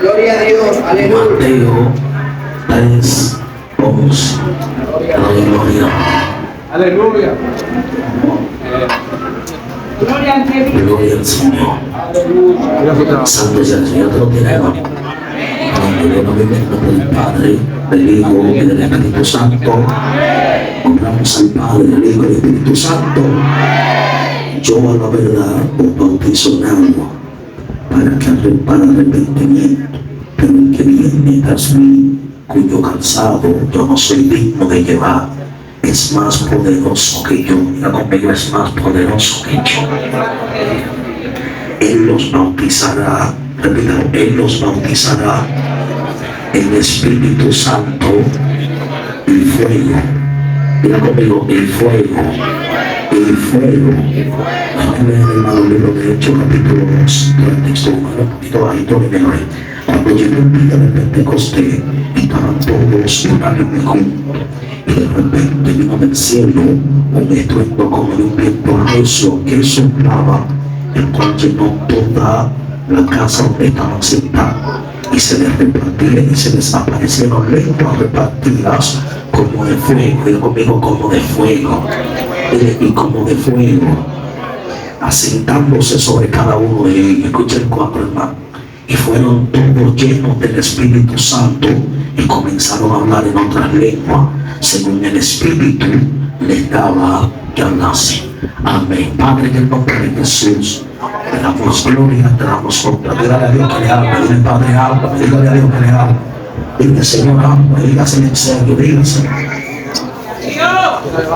Gloria a Dios, aleluya. Mateo 3, 11. Gloria. Aleluya. Gloria al Señor. Santo sea el Señor, te lo queremos. En el nombre del Padre, del Hijo y del Espíritu Santo. Honramos al Padre, del Hijo y del Espíritu Santo. Yo a la verdad os bautizo en agua para arrepentimiento, pero el que viene tras mí, cuyo calzado yo no soy digno de llevar, es más poderoso que yo. Diga conmigo, es más poderoso que yo. Él los bautizará, repita, Él los bautizará en Espíritu Santo y fuego. Diga conmigo, el fuego. El fuego. Déjame leer, hermano, el libro de Hechos, capítulo 2, el texto 1, un poquito bajito de memoria. Cuando llegó el día de Pentecostés, estaban todos unánimes juntos, y de repente vino del cielo un estruendo como de un viento recio que soplaba, el cual llenó toda la casa donde estaban sentados, y se les repartían y se les aparecieron lenguas repartidas como de fuego. Diga conmigo, como de fuego. Y como de fuego, asentándose sobre cada uno de ellos. Escucha el 4, hermano. Y fueron todos llenos del Espíritu Santo y comenzaron a hablar en otras lenguas, según el Espíritu les daba que hablasen. Amén. Padre, en el nombre de Jesús, te damos gloria, te damos honra. Dígale a Dios que le habla. Dile, Padre, habla. Dígale a Dios que le habla. Dile, Señor, habla. Dígase en serio. Dígase.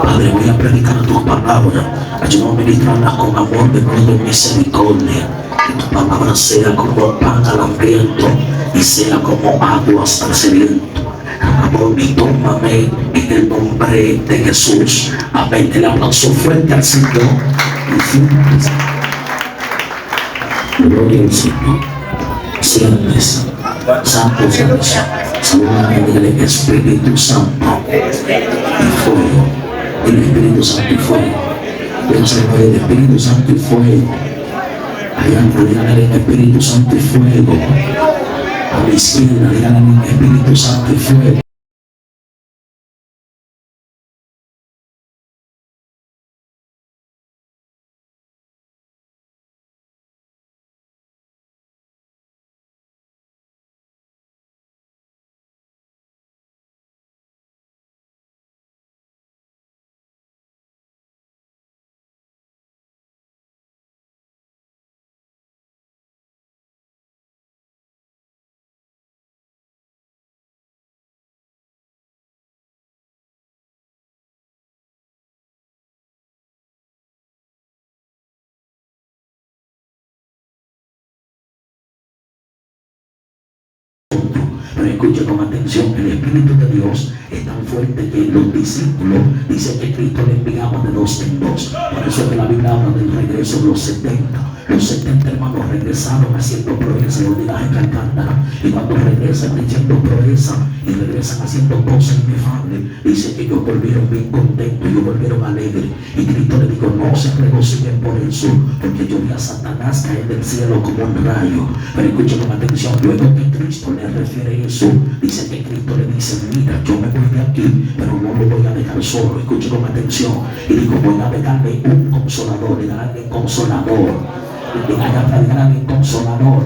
Padre, voy a predicar tus palabras. Ayúdame a ministrarlas con amor, de y misericordia. Que tu palabra sea como pan al hambriento y sea como aguas al sediento. Amor, y tómame en el nombre de Jesús. Amén. El aplauso fuerte al Señor. Gloria al Señor. Siéntese. Santo, santo. Saluda en el Espíritu Santo y fuego. El Espíritu Santo y fuego. Dios se va el Espíritu Santo y fuego. Allá díganle el Espíritu Santo y fuego. A la izquierda díganle el Espíritu Santo y fuego. Pero escuche con atención, el Espíritu de Dios es tan fuerte que los discípulos dicen que Cristo le enviaba de 2 en 2. Por eso es que la Biblia habla del regreso de los 70. Los 70 hermanos regresaron haciendo proeza, lo dirás en la cántara. Y cuando regresan haciendo proeza y regresan haciendo cosas inefables, dice que ellos volvieron bien contentos, ellos volvieron alegres. Y Cristo le dijo, no se regocijen por eso, porque yo vi a Satanás caer del cielo como un rayo. Pero escuchen con atención, luego que Cristo le refiere eso, dice que Cristo le dice, mira, yo me voy de aquí, pero no lo voy a dejar solo. Escuchen con atención. Y dijo, voy a dejarle un consolador, le daré un consolador. Digan a alguien consolador.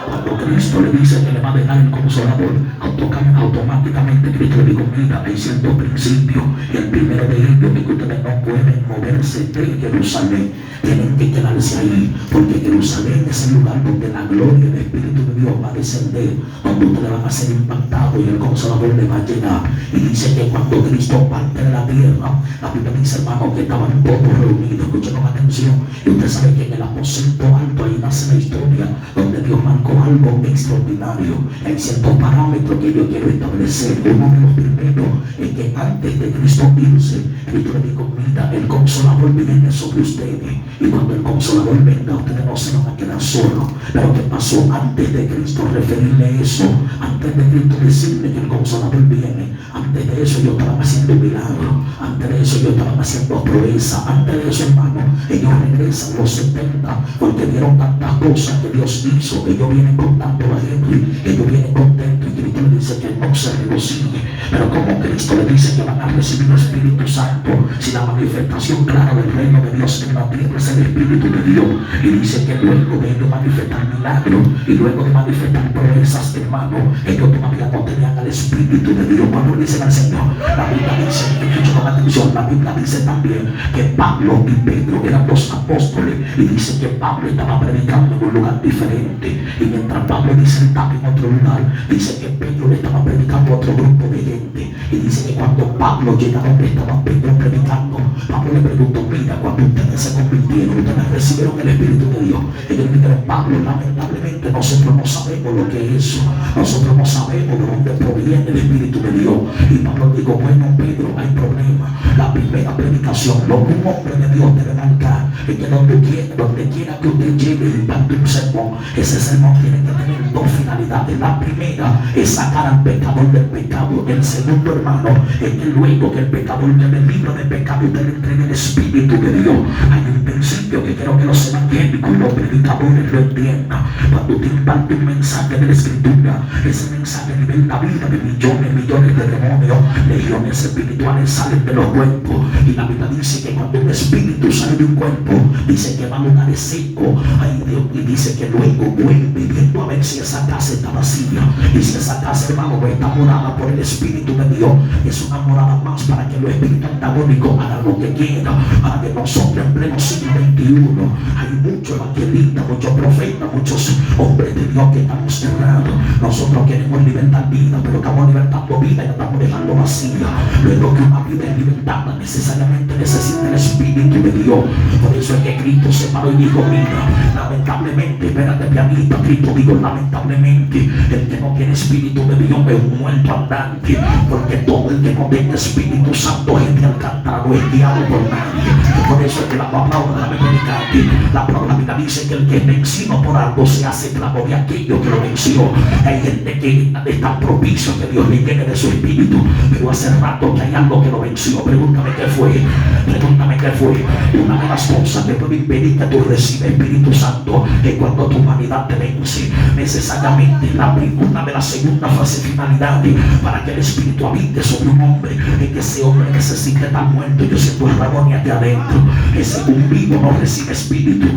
Cuando Cristo le dice que le va a dejar el consolador, automáticamente Cristo le dijo, mira, hay ciertos principios, y el primero de ellos es que ustedes no pueden moverse de Jerusalén, tienen que quedarse ahí, porque Jerusalén es el lugar donde la gloria del Espíritu de Dios va a descender, donde ustedes van a ser impactados y el consolador le va a llegar. Y dice que cuando Cristo parte de la tierra, la Biblia dice, hermano, que estaban todos reunidos. Escuchen con atención. Y usted sabe que en el aposento alto ahí nace la historia donde Dios marcó algo extraordinario. Hay ciertos parámetros que yo quiero establecer. Uno de los primeros es que antes de Cristo irse, Cristo le dijo, mira, el consolador viene sobre ustedes, y cuando el consolador venga, ustedes no se van a quedar solos. Pero ¿qué pasó? Antes de Cristo referirle eso, antes de Cristo decirle que el consolador viene, antes de eso ellos estaban haciendo milagros, antes de eso ellos estaban haciendo proeza, antes de eso, hermano, ellos regresan los 70 porque vieron tantas cosas que Dios hizo. Ellos vienen vienen contando a Henry, ellos vienen contentos, y Cristo le dice que no se regocije. Pero como Cristo le dice que van a recibir el Espíritu Santo, si la manifestación clara del reino de Dios en la tierra es el Espíritu de Dios, y dice que luego de ellos manifestar milagros y luego de manifestar proezas, hermano, ellos todavía no tenían al Espíritu de Dios. Cuando le dicen al Señor, la Biblia dice, escuchen con atención, la Biblia dice también que Pablo y Pedro eran dos apóstoles, y dice que Pablo estaba predicando en un lugar diferente, y mientras Pablo dice estaba en otro lugar, dice que Pedro le estaba predicando a otro grupo de gente, y dice que cuando Pablo llega donde estaba Pedro predicando, Pablo le preguntó, mira, cuando ustedes se convirtieron, ustedes recibieron el Espíritu de Dios. Ellos dijeron, Pablo, lamentablemente nosotros no sabemos lo que es eso, nosotros no sabemos de dónde proviene el Espíritu de Dios. Y Pablo dijo, bueno, Pedro, hay problema. La primera predicación, lo que un hombre de Dios debe marcar, es que donde quiera que usted llegue y imparte un sermón, ese sermón tiene que tener dos finalidades. La primera es sacar al pecador del pecado. El segundo, hermano, es que luego que el pecador quede libre de pecado, usted le entregue el Espíritu de Dios. Hay un principio que quiero que los evangélicos, los predicadores lo entiendan. Cuando usted imparte un mensaje de la Escritura, ese mensaje liberta vida de millones de demonios. Legiones espirituales salen de los cuerpos, y la Biblia dice que cuando un espíritu sale de un cuerpo, dice que va a lugares secos, y dice que luego vuelve viendo a ver si esa casa está vacía, y si esa casa, hermano, no está morada por el Espíritu de Dios, es una morada más para que los espíritus antagónicos hagan lo que quieran, para que nosotros en pleno siglo XXI, hay muchos evangelistas, muchos profetas, muchos hombres de Dios que estamos cerrados. Nosotros queremos libertar vida, pero estamos libertando vida y la estamos dejando vacía. Luego que una vida es libertada, necesariamente necesita el Espíritu de Dios. Por eso es que Cristo se paró y dijo, mira, lamentablemente, espérate pianista, Cristo dijo, lamentablemente, el que no tiene Espíritu de Dios es un muerto andante, porque todo el que no tenga Espíritu Santo es de alcántara, no es guiado por nadie. Por eso es que la palabra la Biblia dice que el que es vencido por algo se hace esclavo de aquello que lo venció. Hay gente que está propicio que Dios le llene de su Espíritu, pero hace rato que hay algo que lo venció. Pregúntame qué fue. Una de las cosas que puede impedir que tú recibas Espíritu Santo es cuando tu humanidad te vence. Necesariamente una de las segundas finalidades para que el Espíritu habite sobre un hombre es que ese hombre que se siente tan muerto, yo siento el rabón aquí adentro. Ese un vivo no recibe Espíritu.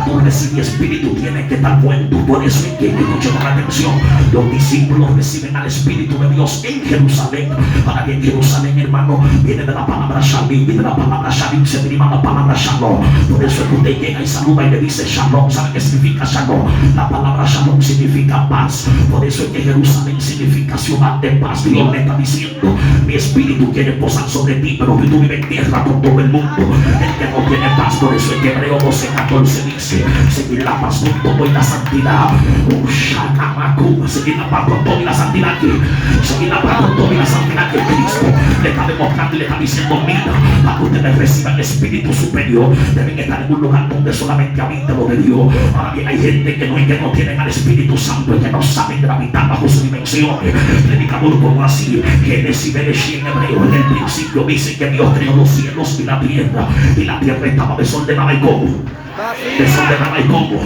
Cuando recibe Espíritu tiene que estar muerto. Por eso es que escuchen con atención, los discípulos reciben al Espíritu de Dios en Jerusalén. Para que en Jerusalén, hermano, viene de la palabra Shalom, y de la palabra Shalom se deriva la palabra Shalom. Por eso es que usted llega y saluda y le dice Shalom. ¿Sabe qué significa Shalom? La palabra Shalom significa paz. Por eso es que Jerusalén significa ciudad de paz. Dios le está diciendo, mi Espíritu quiere posar sobre ti, pero que tú vives en tierra con todo el mundo. El que no tiene paz, por eso es que Hebreo 12:14 dice, seguir la paz con todo y la santidad. Seguir la paz con todo y la santidad que seguir la paz con todo y la santidad que Cristo le está demostrando y le está diciendo, mira, para que ustedes reciban el Espíritu superior, deben estar en un lugar donde solamente habita lo de Dios. Ahora bien, hay gente que no tienen al Espíritu Santo y que no saben gravitar bajo sus dimensiones. Predicador como así, Génesis en hebreo, en el principio dice que Dios creó los cielos y la tierra estaba desordenada. ¿Y cómo? Desordenada. ¿Y cómo?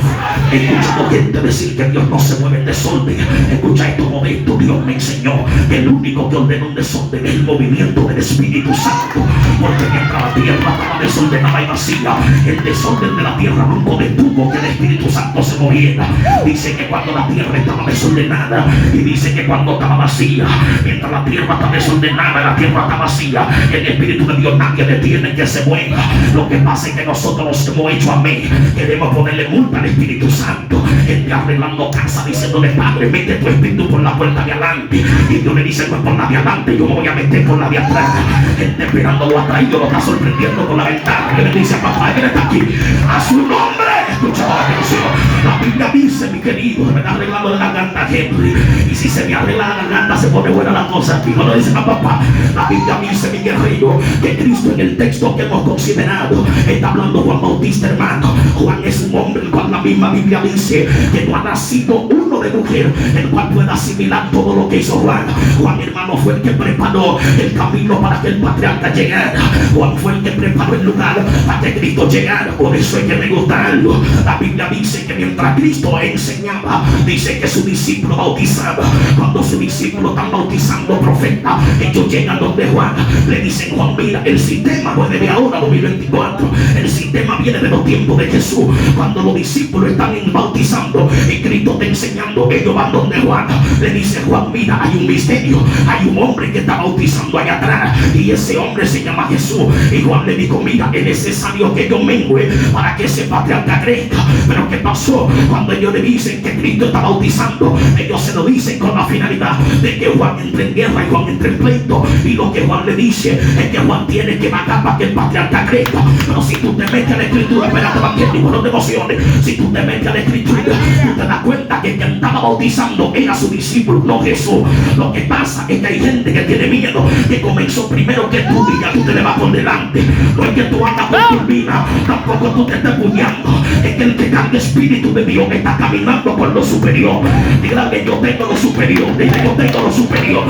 Escuchando gente decir que Dios no se mueve en desorden. Escucha estos momentos, Dios me enseñó que el único que ordena un desorden es el movimiento del Espíritu Santo. Porque mientras la tierra estaba desordenada y vacía, el desorden de la tierra nunca detuvo que el Espíritu Santo se moviera. Dice que cuando la tierra estaba desordenada, y dice que cuando estaba vacía, mientras la tierra está desordenada, la tierra está vacía, el Espíritu de Dios nadie detiene que se mueva. Lo que pasa es que nosotros nos hemos hecho amén. Queremos ponerle multa al Espíritu Santo. Gente arreglando casa diciéndole, Padre, mete tu Espíritu por la puerta de adelante. Y Dios le dice, pues por la de adelante, yo me voy a meter por la de atrás. Gente esperándolo atrás y yo lo está sorprendiendo por la ventana. Y le dice, papá, él está aquí. A su nombre. Escucha la atención. La Biblia dice, mi querido, me está arreglando la garganta, Henry. Y si se me arregla la garganta, se pone buena la cosa aquí. No lo dice a papá. La Biblia dice, mi guerrero, que Cristo en el texto que hemos considerado está hablando Juan Bautista, hermano. Juan es un hombre el cual la misma Biblia dice que no ha nacido uno de mujer mujer, el cual pueda asimilar todo lo que hizo Juan. Juan, hermano, fue el que preparó el camino para que el patriarca llegara. Juan fue el que preparó el lugar para que Cristo llegara. Por eso es que me gusta algo. La Biblia dice que mientras Cristo enseñaba, dice que su discípulo bautizaba. Cuando sus discípulos están bautizando profetas, ellos llegan donde Juan. Le dicen: Juan, mira, el sistema no es de ahora, 2024. El sistema viene de los tiempos de Jesús. Cuando los discípulos están bautizando y Cristo está enseñando, ellos van donde Juan. Le dice: Juan, mira, hay un misterio. Hay un hombre que está bautizando allá atrás y ese hombre se llama Jesús. Y Juan le dijo: mira, es necesario que yo mengüe para que ese patriarca crezca. Pero ¿qué pasó? Cuando ellos le dicen que Cristo está bautizando, ellos se lo dicen con la finalidad de que Juan entre en guerra y Juan entre en pleito. Y lo que Juan le dice es que Juan tiene que bajar para que el patriarca crezca. Pero si tú te metes a la escritura, espérate, evangelio, no te emociones. Si tú te metes a la escritura, tú te das cuenta que quien estaba bautizando era su discípulo, no Jesús. Lo que pasa es que hay gente que tiene miedo, que comenzó primero que tú y ya tú te le vas por delante. No es que tú andas por tu vida, tampoco tú te estés puñando. Es que el que carga espíritu de Dios está caminando por lo superior. Dígale: yo tengo lo superior. Dile: yo tengo lo superior.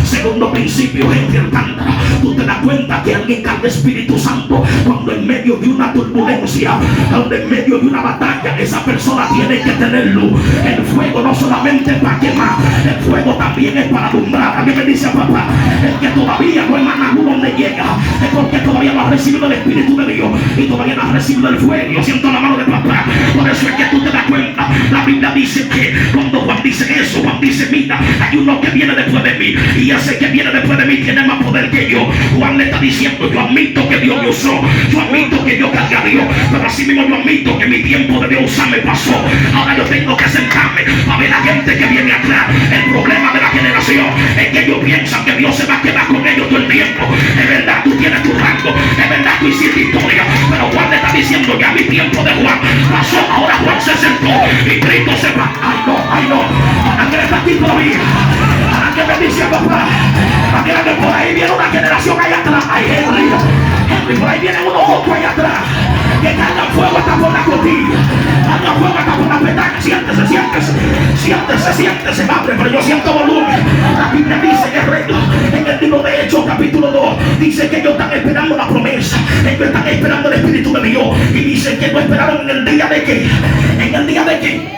Segundo principio, gente alcántara. Tú te das cuenta que alguien carga Espíritu Santo cuando en medio de una turbulencia, cuando en medio de una batalla, esa persona tiene que tener luz. El fuego no solamente es para quemar, el fuego también es para alumbrar. A mí me dice papá: el que todavía no emana luz donde llega es porque todavía no ha recibido el Espíritu de Dios y todavía no ha recibido el fuego. Yo siento la mano de papá. Por eso es que tú te das cuenta. La Biblia dice que cuando Juan dice eso, Juan dice: mira, hay uno que viene después de mí y ese que viene después de mí tiene más poder que yo. Juan le está diciendo: yo admito que Dios me usó, yo admito que yo cargué a Dios, pero así mismo yo admito que mi tiempo de Dios usarme pasó. Ahora yo tengo que sentarme a ver a gente que viene atrás. El problema de la generación es que ellos piensan que Dios se va a quedar con ellos todo el tiempo. Es verdad, tú tienes tu rango, es verdad, tú hiciste historia, pero Juan le está diciendo: ya mi tiempo de Juan pasó. Ahora Juan se sentó y Cristo se va. Ay no, ¿para qué está aquí todavía? ¿Para qué me dice papá? ¿Para qué por ahí viene una generación allá atrás? Ay, Henry, por ahí viene unos otros allá atrás que cargan fuego hasta por la costilla, cargan fuego hasta por la petaca. Siéntese, padre, pero yo siento volumen. La Biblia dice que regla en el libro de Hechos capítulo 2 dice que ellos están esperando la promesa, ellos están esperando el Espíritu de Dios, y dicen que no esperaron en el día de qué, en el día de qué.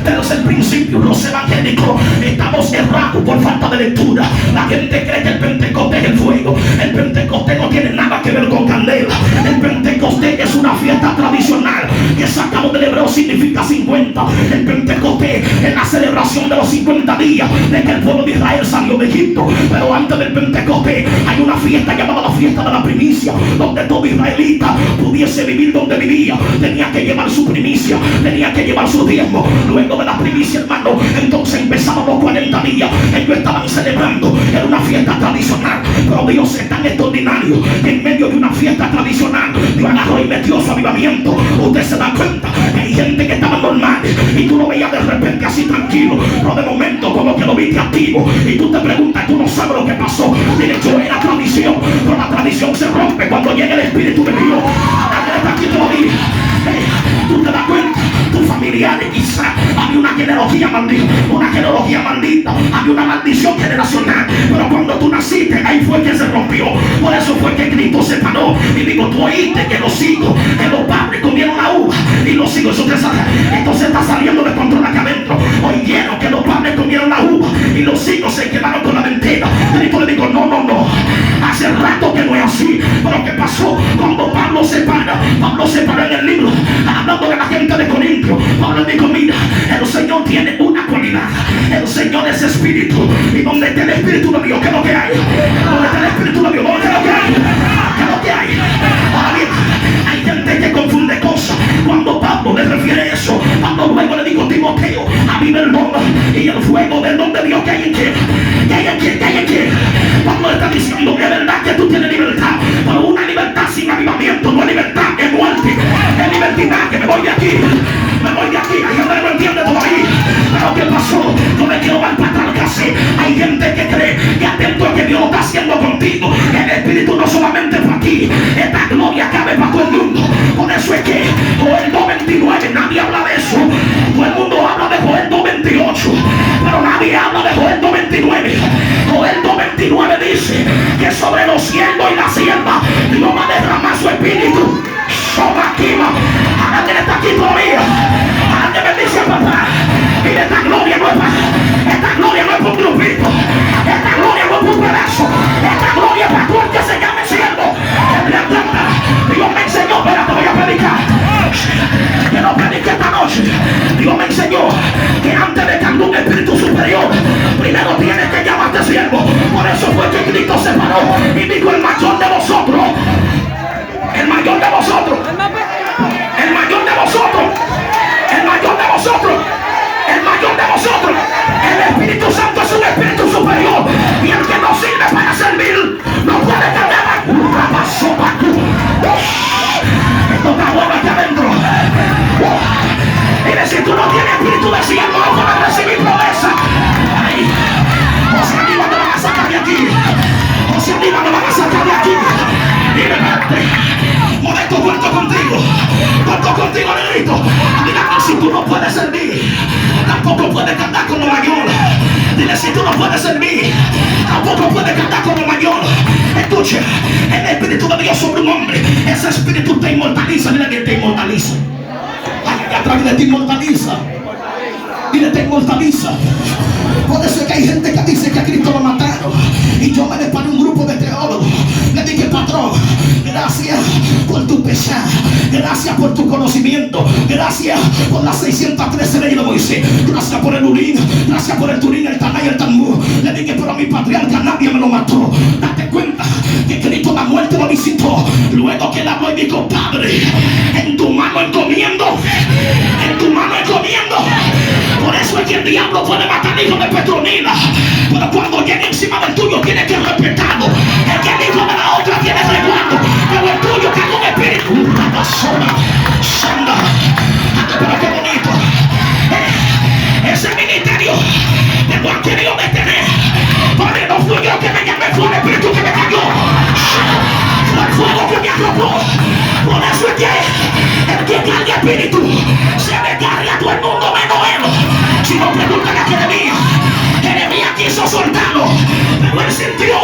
Tercer principio: los evangélicos estamos errados por falta de lectura. La gente cree que el Pentecostés es el fuego. El Pentecostés no tiene nada que ver con candela. El Pentecostés es una fiesta tradicional que sacamos del hebreo, significa 50. El Pentecostés es la celebración de los 50 días de que el pueblo de Israel salió de Egipto. Pero antes del Pentecostés hay una fiesta llamada la fiesta de la primicia, donde todo israelita pudiese vivir donde vivía. Tenía que llevar su primicia, tenía que llevar su diezmo. Luego de la primicia, hermano, entonces empezaban los 40 días. Ellos estaban celebrando, era una fiesta tradicional. Pero Dios es tan extraordinario que en medio de una fiesta tradicional Dios agarró y metió su avivamiento. Usted se da cuenta que hay gente que estaba normal y tú lo veías de repente así tranquilo, pero de momento como que lo viste activo y tú te preguntas, tú no sabes lo que pasó. Dile: yo era tradición, pero la tradición se rompe cuando llega el Espíritu de Dios. Aquí todavía, tú te das cuenta. Tus familiares quizás había una genealogía maldita, había una maldición generacional, pero cuando tú naciste, ahí fue que se rompió. Por eso fue que Cristo se paró y dijo: tú oíste que los hijos, que los padres comieron la uva y los hijos, esto se está saliendo de control acá adentro. Oyeron que los padres comieron la uva y los hijos se quedaron con la mentira. Cristo le dijo: no, hace rato que no es así. Pero ¿qué pasó? Cuando Pablo se para en el libro hablando de la gente de Corinto, Pablo dijo: mira, el Señor tiene una cualidad, el Señor es espíritu, y donde está el Espíritu de Dios, ¿qué es lo que hay? Donde está el Espíritu de Dios, ¿qué es lo que hay? ¿Qué es lo que hay? Ahora bien, hay gente que confunde cosas. Cuando Pablo le refiere eso, Pablo luego le dijo: Timoteo, aviva el don y el fuego del don de Dios que hay en ti. Pablo está diciendo que es verdad que tú tienes libertad, pero una libertad sin avivamiento no es libertad, es muerte, es libertinaje. Me voy de aquí, hay gente que no entiende todavía. Pero ¿qué pasó? No me quiero dar para atrás casi. Hay gente que cree que atento a que Dios lo está haciendo contigo. El Espíritu no solamente para ti, esta gloria cabe para todo el mundo. Por eso es que Joel 2:29, nadie habla de eso. siervo y la sierva, Dios va a derramar su espíritu sobre aquí. Alguien está aquí todavía. Alguien me dice, papá, mire, esta gloria no es para un grupito, esta gloria no es para un pedazo, esta gloria es para tú el que se llame siervo. Dios me enseñó, espera, te voy a predicar. Que no predique esta noche. Dios me enseñó que antes de cambiar un espíritu superior, primero tienes que llamarte siervo. Por eso fue que Cristo se paró y dijo: el mayor de vosotros, el mayor de vosotros, el mayor de vosotros, el mayor de vosotros, el mayor de vosotros. El Espíritu Santo es un espíritu superior, y el que no sirve para servir no puede cambiar. Esto está bueno aquí adentro. Mire, si tú no tienes espíritu de siervo, no puedes recibir promesa. Ay, o sea, arriba me van a sacar de aquí. O sea, arriba me van a sacar de aquí. Mire, molesto, cuento contigo, negrito. Mira, si tú no puedes servir, tampoco puedes cantar con lo mayor. Dile, si tú no puedes servir, tampoco puedes cantar con lo mayor. Escuche, el espíritu de Dios sobre un hombre, ese espíritu te inmortaliza. Dile que te inmortaliza. Ay, a través de ti inmortaliza. Dile, te inmortaliza. Por eso es que hay gente que dice que a Cristo lo mataron. Y yo me desparé un grupo de teólogos. Le dije: patrón, gracias por tu pesar, gracias por tu conocimiento, gracias por las 613 leyes de Moisés, gracias por el Urim, gracias por el Turín, el Taná y el Talmud. Le dije: pero a mi patriarca nadie me lo mató. Date cuenta que Cristo la muerte lo visitó. Luego que él habló y dijo: Padre, en tu mano encomiendo, en tu mano encomiendo. Por eso es que el diablo puede matar al hijo de Petronila, pero cuando llegue encima del tuyo tiene que respetarlo. El que el hijo de la otra tiene resguardo, pero el tuyo tiene un espíritu. Sanda. Pero qué bonito. Ese ministerio te lo han querido detener. Padre, no fui yo que me llamé, fue el espíritu que me cayó. Fue el fuego que me arropó. Por eso es que el que carga espíritu se le carga a todo el mundo menos él. Si no, preguntan a Jeremías quiso soltarlo, pero él sintió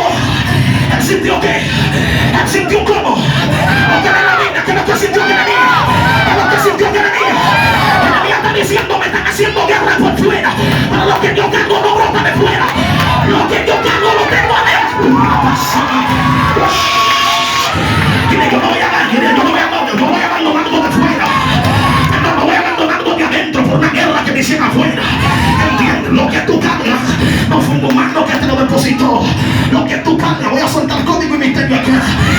que, él sintió cómo. No tiene la vida, que no te sintió Jeremías, que no te sintió Jeremías está diciendo: me están haciendo guerra por fuera, pero lo que yo cargo no brota de fuera, lo que yo cargo lo tengo adentro. Dile: yo no voy a dar, yo no voy a abandonando de fuera, no voy abandonando de adentro por una guerra que me hicieron afuera. ¿Entiendes? Lo que tú cargas no fue un humano que te lo depositó. Lo que tú cargas, voy a soltar código y misterio acá.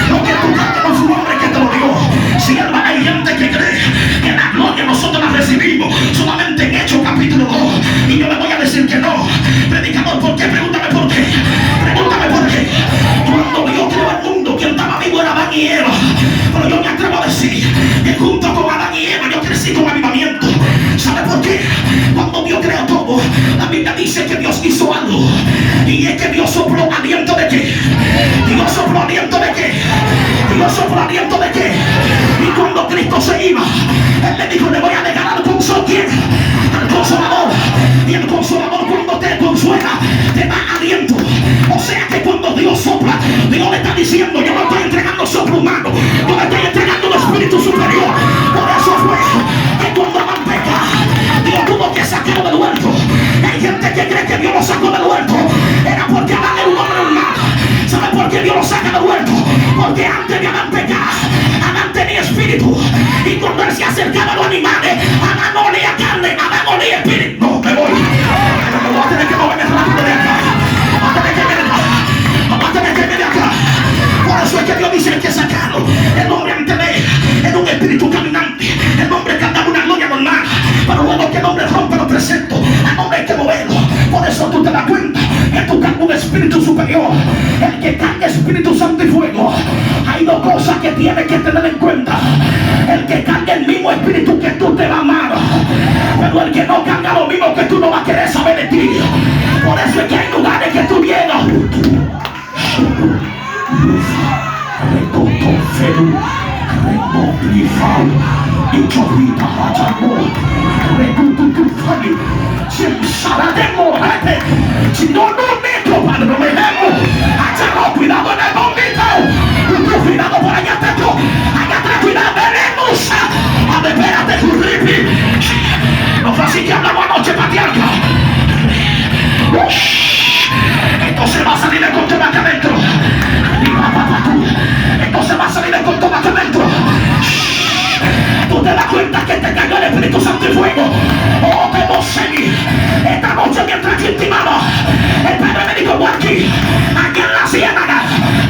Lo que tú cargas no fue un hombre que te lo dio. Si hay gente que cree que la gloria nosotros la recibimos solamente en Hechos capítulo 2, y yo le voy a decir que no. Predicador, ¿por qué? Pregúntame por qué. Pregúntame por qué. Cuando Dios creó el mundo, quien estaba vivo era Adán y Eva. Pero yo me atrevo a decir que junto con Adán y Eva yo crecí con avivamiento. ¿Sabe por qué? Cuando Dios creó todo, la Biblia dice que Dios hizo algo, y es que Dios sopló aliento de qué. Dios sopló aliento de qué. Dios sopló aliento de qué. Y cuando Cristo se iba, Él le dijo: le voy a dejar al consolador. ¿Quién? Al consolador. Y el consolador, cuando te consuela, te da aliento. O sea que cuando Dios sopla, Dios le está diciendo: yo no estoy entregando soplo humano, yo le estoy entregando el espíritu superior. Por eso fue que cuando Adán peca, Dios tuvo que sacarlo del huerto. Hay gente que cree que Dios lo sacó del huerto era porque Adán era un hombre normal. ¿Sabe por qué Dios lo saca del huerto? Porque antes de Adán pecar, Adán tenía espíritu, y cuando él se acercaba a los animales, Adán no olía carne, Adán olía espíritu. No, me voy. Voy a tener que moverme rápido de acá. Vamos a tener que venir de acá. Por eso es que Dios dice: hay que sacarlo. El hombre antes de él era un espíritu caminante. El hombre cantaba una gloria normal, pero luego que el hombre rompe los preceptos, al hombre hay que moverlo. Por eso tú te das cuenta que tú cargas un espíritu superior. El que carga Espíritu Santo y fuego, hay dos cosas que tienes que tener en cuenta. El que carga el mismo espíritu que tú te va a amar, pero el que no carga lo mismo que tú no vas a querer saber de ti. Por eso es que hay lugares que tú vienes cuidado en el bombito. Santo y fuego. Oh, Temoseni. Esta noche mientras que intimamos, el Padre me dijo, aquí, aquí en la ciénaga,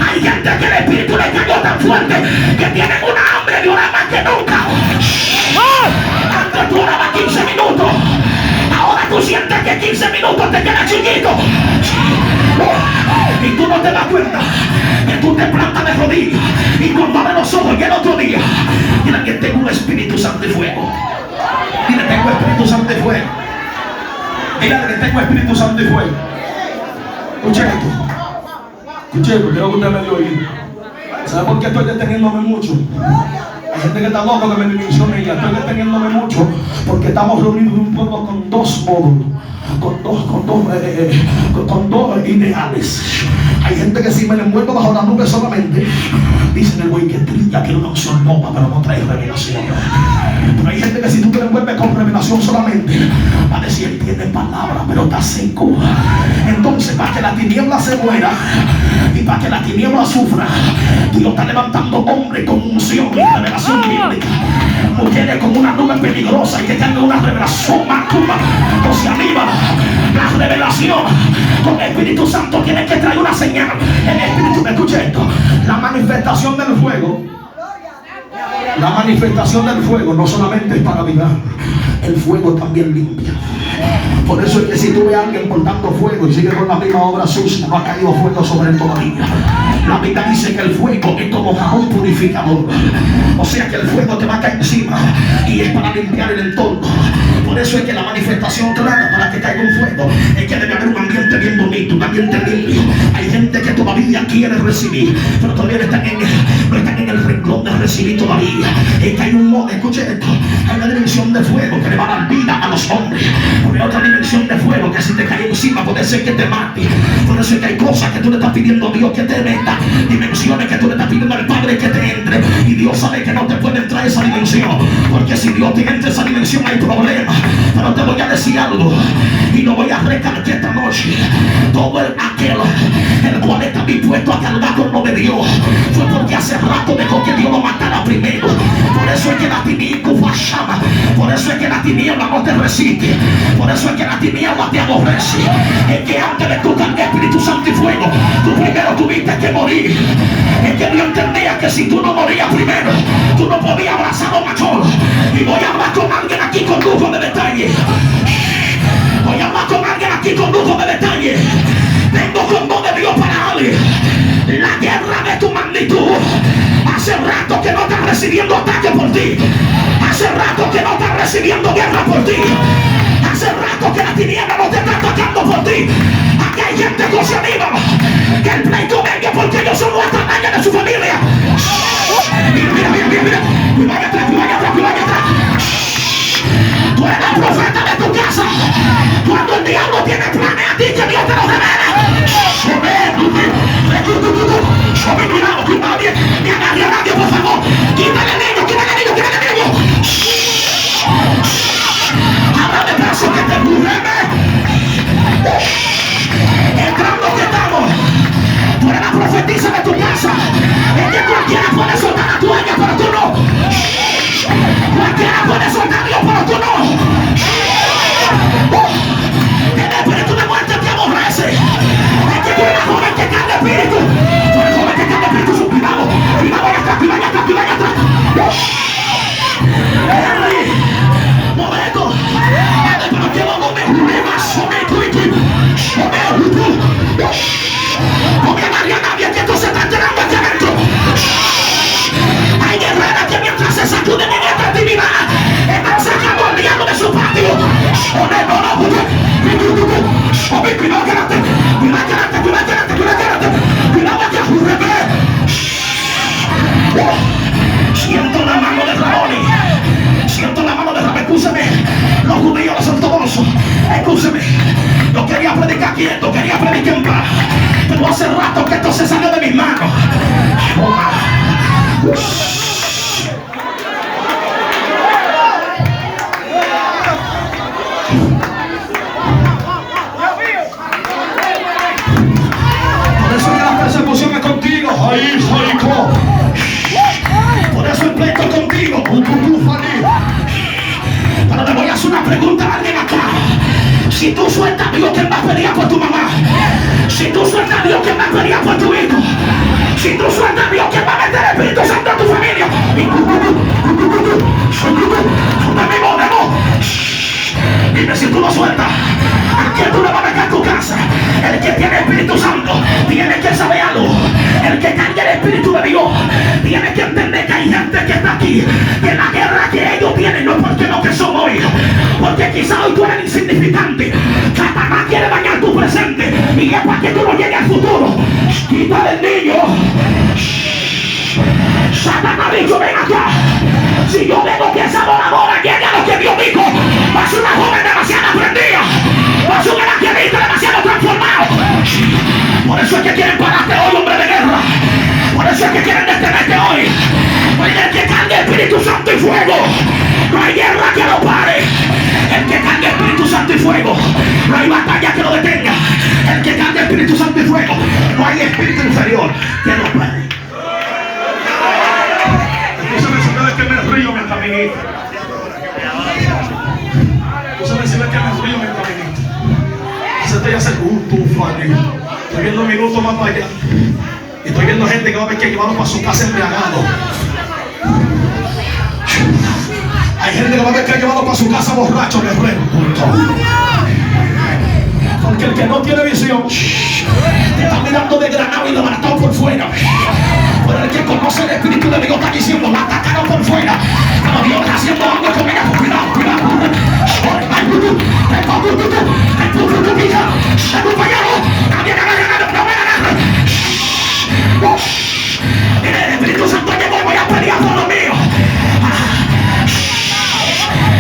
hay gente que el Espíritu le cayó tan fuerte que tienen una hambre de orar más que nunca. Antes tú orabas 15 minutos. Ahora tú sientes que 15 minutos te queda chiquito. Y tú no te das cuenta que tú te plantas de rodillas y cuando abres los ojos y el otro día, mira que tengo un Espíritu Santo y fuego. Mira, tengo Espíritu Santo y fuego. Mira que tengo Espíritu Santo y fuego. Escuche esto. Escuche esto, quiero que usted me dio oído. ¿Sabe por qué estoy deteniéndome mucho? Hay gente que está loca que me mencione y ya estoy deteniéndome mucho porque estamos reunidos en un pueblo con dos módulos, con dos ideales. Hay gente que si me le envuelvo bajo la nube solamente, dicen el güey que ya quiere una opción nova, pero no trae revelación. Pero hay gente que si tú te le envuelves con revelación solamente, va a decir, tiene palabra, pero está seco. Entonces, para que la tiniebla se muera y para que la tiniebla sufra, Dios está levantando hombres con unción y revelación bíblica. Mujeres con una nube peligrosa y que tengan una revelación macumba. No se anima. La revelación con el Espíritu Santo tiene que traer una señal. El Espíritu, escuche esto. La manifestación del fuego. La manifestación del fuego no solamente es para avivar, el fuego también limpia. Por eso es que si tú ves a alguien portando fuego y sigue con la misma obra sucia, no ha caído fuego sobre él todavía. La Biblia dice que el fuego es como jabón purificador. O sea que el fuego te va a caer encima y es para limpiar el entorno. Por eso es que la manifestación clara para que caiga un fuego es que debe haber un ambiente bien bonito, un ambiente limpio. Hay gente que todavía quiere recibir, pero todavía no están en el renglón de recibir todavía. Es que hay un modo, escuche esto, hay una dimensión de fuego que le va a dar vida a los hombres. Porque hay otra dimensión de fuego que si te cae encima puede ser que te mate. Por eso es que hay cosas que tú le estás pidiendo a Dios que te meta, dimensiones que tú le estás pidiendo al Padre que te entre, y Dios sabe que no te puede entrar esa dimensión, porque si Dios te entra esa dimensión hay problemas. Pero te voy a decir algo y lo voy a recalcar esta noche. Todo aquel el cual está dispuesto a cargar con lo de Dios fue porque hace rato dejó que Dios lo matara primero. Por eso es que la tiniebla llama, por eso es que la tiniebla no te resiste, por eso es que la tiniebla te aborrece. Es que antes de tocar el Espíritu Santo y fuego, tú primero tuviste que morir. Es que Dios entendía que si tú no morías primero, tú no podías abrazar a mayor. Y voy a hablar con alguien aquí con lujo de detalle. Voy a hablar con alguien aquí con lujo de detalle. Tengo con voz de Dios para alguien. La guerra de tu magnitud hace rato que no estás recibiendo ataque por ti. Hace rato que no estás recibiendo guerra por ti. Hace rato que la tiniebla no te está atacando por ti. Aquí hay gente que se anima, que el pleito venga porque ellos son los ataques de su familia. Mira. Cuidado atrás. Tú eres el profeta de tu casa. Cuando el diablo tiene planes a ti, que Dios te lo revela. Cuidado bien. Me agarre a nadie, por favor. Quítale el niño. Ahora de paso que te burreme. Entrando que estamos. Tú eres la profetisa de tu casa. Es que cualquiera puede soltar la toalla, pero tú no. Cualquiera puede soltar Dios, pero tú no. El espíritu de muerte te aborrece. Es que tú eres joven que cae de espíritu. Tú eres joven que cae de espíritu. Cuidado allá atrás. Henry, momento. Pero que vamos no me agarre a nadie, que esto se está enterando aquí adentro. Hay guerreras que mientras se sacuden en esta actividad están sacando al diablo de su patio. Cuidado que ocurre. Siento la mano de Rabón. Escúcheme, los judíos, los ortodoxos, escúcheme. Yo quería predicar quieto, quería predicar en paz, pero hace rato que esto se salió de mis manos. Por eso que la persecución es contigo. Por eso el pleito es contigo. Pero te Pregúntale a alguien acá. Si tú sueltas a Dios, ¿quién va a pelear por tu mamá? Si tú sueltas a Dios, ¿quién va a pelear por tu hijo? Si tú sueltas a Dios, ¿quién va a meter el Espíritu Santo en tu familia? Dime si tú lo sueltas. ¿A quién tú le vas a meter a tu casa? El que tiene Espíritu Santo tiene que saber algo. El que carga el Espíritu de Dios tiene que entender que hay gente que está aquí, que la guerra que ellos tienen no es porque lo que son hoy, porque quizá hoy tú eres insignificante. Satanás quiere dañar tu presente y es para que tú no llegues al futuro. Quítale el niño. Satanás dijo, ven acá. Si yo vengo que esa adoradora llegue a lo que Dios dijo, va a ser una joven demasiado aprendida, va a ser un evangelista demasiado transformado. Por eso es que quieren pararte hoy, hombre de guerra. Por eso es que quieren detenerte hoy. Porque el que cargue Espíritu Santo y fuego, no hay guerra que lo pare. El que cargue Espíritu Santo y fuego, no hay batalla que lo detenga. El que cargue Espíritu Santo y fuego, no hay espíritu inferior que lo pare. Que me río mientras ministro. Tú sabes si ves que me río mientras ministro. Se estoy haciendo estoy viendo minutos más para allá. Y estoy viendo gente que va a ver que llevarlo para su casa embriagado. Hay gente que va a ver que llevarlo para su casa borracho, guerrero. Porque el que no tiene visión te está mirando de granado y levantado por fuera. Pero el que conoce el Espíritu de Dios está diciendo, la atacaron por fuera, pero Dios está haciendo algo con ella. Cuidado, cuidado. El Espíritu Santo llegó y voy a pelear por lo mío.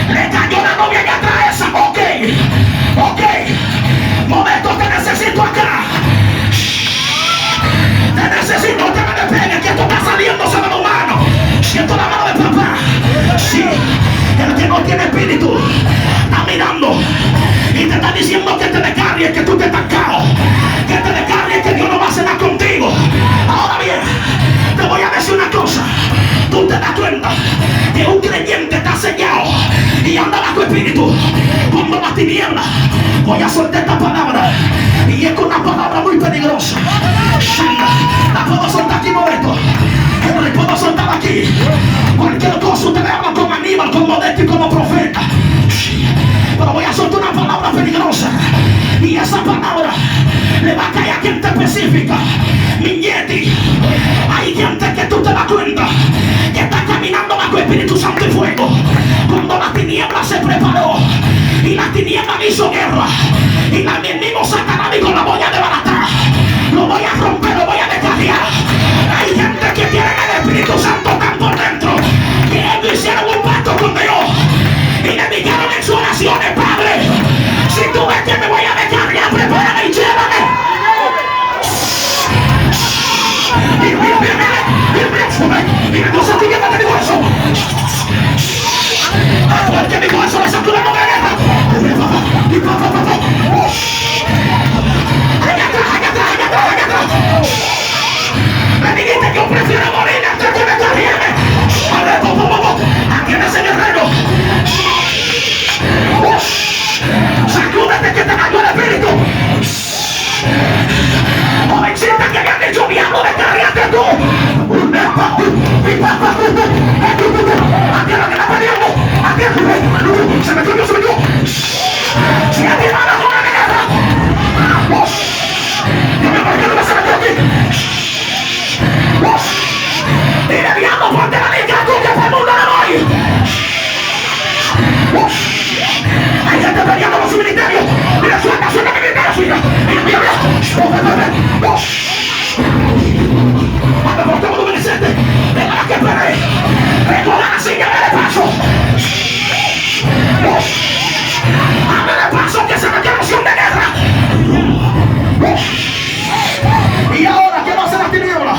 Le cayó la novia allá atrás esa. Ok. Momento, te necesito acá. Te necesito, te me despegues, que esto está saliendo sobre lo humano. Siento la mano de papá. Sí, el que no tiene espíritu está mirando y te está diciendo que te descargues, que tú te estás cao, que te descargues, que Dios no va a hacer nada contigo. Ahora bien, te voy a decir una cosa. Tú te das cuenta que un creyente está sellado y anda bajo espíritu cuando las tinieblas. Voy a soltar esta palabra y es una palabra muy peligrosa. La puedo soltar aquí, Modesto. La puedo soltar aquí. Cualquier cosa usted le habla como Aníbal, como Modesto y como profeta. Pero voy a soltar una palabra peligrosa y esa palabra le va a caer a gente específica. Miñeti, hay gente que tú te das cuenta que está caminando bajo Espíritu Santo y fuego. Cuando la tiniebla se preparó y la tiniebla hizo guerra y el mismo Satanás dijo, lo voy a desbaratar, lo voy a romper, lo voy a descarriar. Hay gente que tiene el Espíritu Santo tan por dentro que ellos hicieron un pacto con Dios y le dijeron en sus oraciones, Padre, si tú ves que me voy a descarriar, prepárame y llévame. Mira, no se tiene que digo eso. Porque digo eso, lo saco de la guerra. Me dijiste que yo prefiero morir antes que me carrieme. Aquí en ese guerrero. Sacúdete que te cayó el espíritu. Jovencita que me han dicho diablo, descarriate tú. Aquí es lo que está peleando. Aquí se metió. Si a ti va a joder de guerra. Dime por qué no me se metió aquí. Dile diablo, ponte la liga tú que todo el mundo le voy. Hay gente peleando con su ministerio. Mira, suelta mi ministerio, suya. Mira. Anda por todo obedecente. Déjala que pelee. Recoja la silla, dale paso. Dale paso que se metió noción de guerra. Y ahora, ¿qué va a hacer la tiniebla?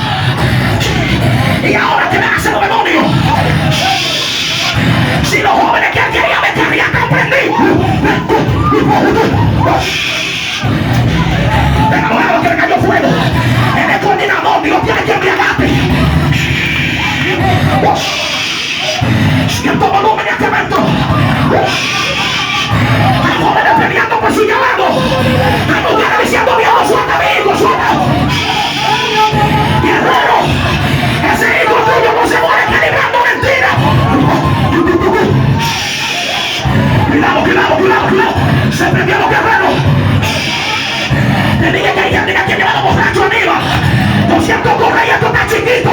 Y ahora, ¿qué van a hacer los demonios? Si los jóvenes que él quería me querían comprender. Déjalo que le cayó fuego. En el coordinador, Dios tiene que embriagarte. Siento volumen aquí adentro. su llamado. Hay mujeres diciendo, Dios, suelta a mi hijo, suelta. Guerrero, ese hijo tuyo no se muere calibrando mentiras. Cuidado, cuidado, cuidado, cuidado. Se prendió los guerreros. Te dije que hay gente que lleva a borracho arriba. 200 corre y esto está chiquito.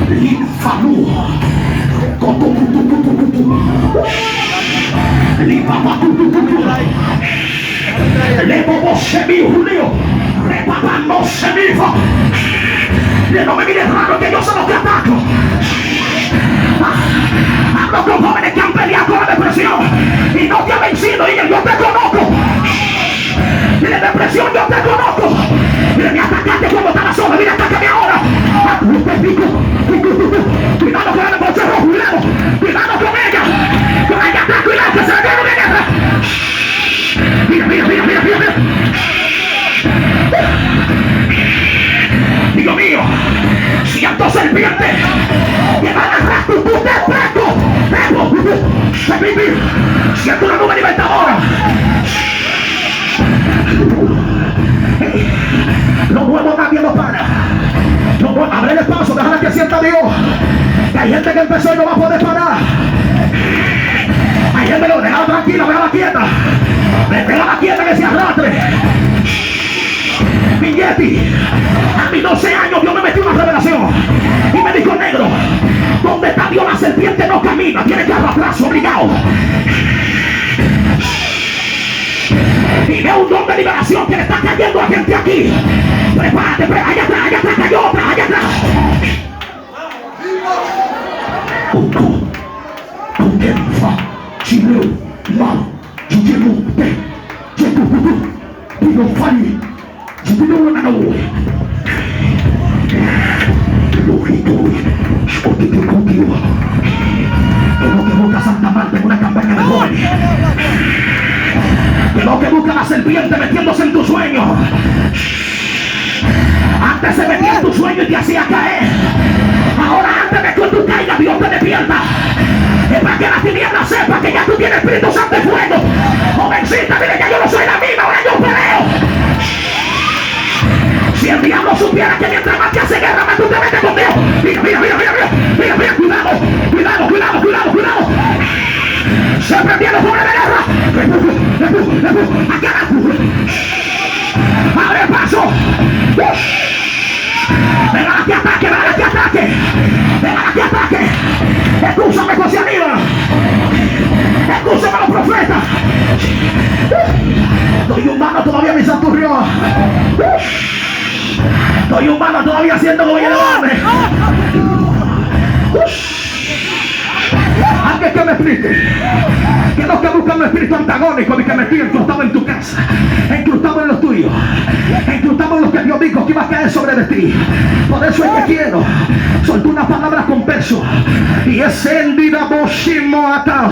Lifalu. No me mires raro que yo soy los que ataco. Hablo con jóvenes que han peleado con la depresión y no te han vencido, y yo te conozco. Y de depresión yo te conozco. Mira, me atacaste cuando estaba sola, mira, atácame ahora. Cuidado con el bolsillo, cuidado con ella. Con ella está, cuidado que se le viene una guerra. Mira, mira, mira, mira, mira, mira. Dios mío, siento serpiente que van a agarrar tu puta preco. Siento una nube libertadora. Lo nuevo nadie lo para. Abre el paso, déjala que sienta Dios. Que hay gente que empezó y no va a poder parar. Hay gente que lo dejaba tranquila, déjala quieta. Déjala quieta que se arrastre. Migueti, a mis 12 años Dios me metió una revelación y me dijo, negro, donde está Dios la serpiente no camina, tiene que arrastrarse obligado. Y veo un don de liberación que le está cayendo a gente aquí. Prepárate, allá atrás, cayó otra, allá atrás. Lo que busca Santa Marta en una campaña de jóvenes. Lo que busca la serpiente metiéndose en tu sueño. Antes se metía en tu sueño y te hacía caer. Ahora antes de que tú caigas, Dios te despierta. Es para que la tiniebla sepa que ya tú tienes Espíritu Santo de fuego. Jovencita, dile que yo no soy la misma, ahora yo peleo. Si el diablo supiera que mientras más te hace guerra, más tú te metes con Dios. Mira, mira, mira, mira, mira, mira, cuidado, cuidado, cuidado, cuidado, cuidado. Se prendieron fuera de guerra. Acá. Abre el paso. Venga que ataque, venga que ataque. Venga que ataque. Escúchame, José Aníbal. Escúchame los profetas. Estoy humano todavía, mi santurrión. Estoy humano todavía siendo como el hombre. Alguien que me explique. Que los que buscan un espíritu antagónico y que me estoy encrustado en tu casa, encrustado en los tuyos, encrustado en los que Dios dijo que iba a caer sobre de ti. Por eso es que quiero soltar una palabra con peso. Y es endida boshimo atao.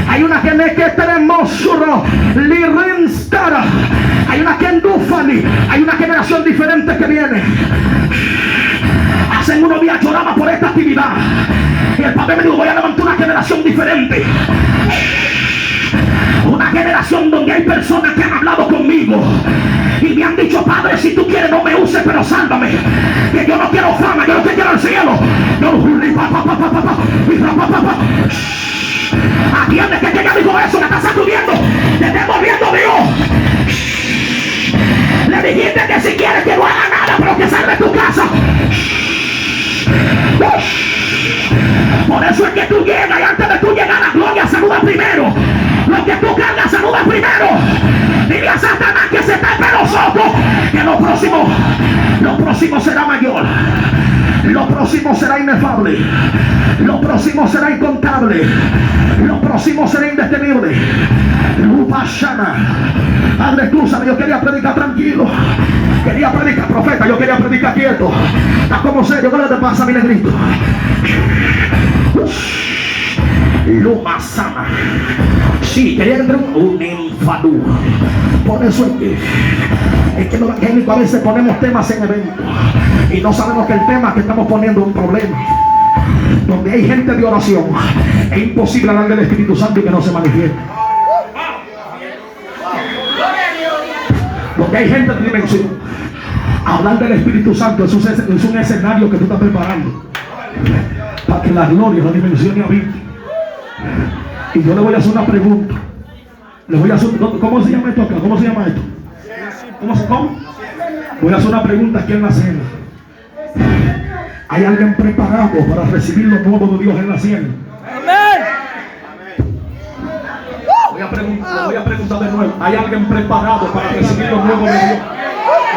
Hay una que ne que tenemos surro lirinstara. Hay una que endufani. Hay una generación diferente que viene. Hace unos días lloraba por esta actividad. Y el padre me dijo, voy a levantar una generación diferente. Una generación donde hay personas que han hablado conmigo y me han dicho, padre, si tú quieres no me uses, pero sálvame. Que yo no quiero fama, yo no te quiero el cielo. Atiende que ella dijo eso, me está sacudiendo. Te está envolviendo Dios. Le dijiste que si quieres que no haga nada, pero que salga de tu casa. Por eso es que tú llegas y antes de tú llegar a la gloria, saluda primero. Lo que tú cargas, saluda primero. Dile a Satanás que se tape los ojos. Que lo próximo será mayor. Lo próximo será inefable. Lo próximo será incontable. Lo próximo será indetenible. Lupashana. Padre, escúchame, yo quería predicar tranquilo. Quería predicar, profeta, yo quería predicar quieto. Está como serio, ¿qué te pasa, mi negrito? Luma sana. Sí, quería entrar un enfadú. Por eso es que los evangélicos a veces ponemos temas en eventos y no sabemos que el tema que estamos poniendo es un problema. Donde hay gente de oración, es imposible hablar del Espíritu Santo y que no se manifieste. Donde hay gente de dimensión, hablar del Espíritu Santo es un escenario que tú estás preparando para que la gloria, la dimensión y habite. Y yo le voy a hacer una pregunta. Le voy a hacer, ¿cómo se llama esto acá? ¿Cómo se llama esto? ¿Cómo? Voy a hacer una pregunta aquí en la cena. ¿Hay alguien preparado para recibir lo nuevo de Dios en la cena? Le voy a preguntar de nuevo. ¿Hay alguien preparado para recibir lo nuevo de Dios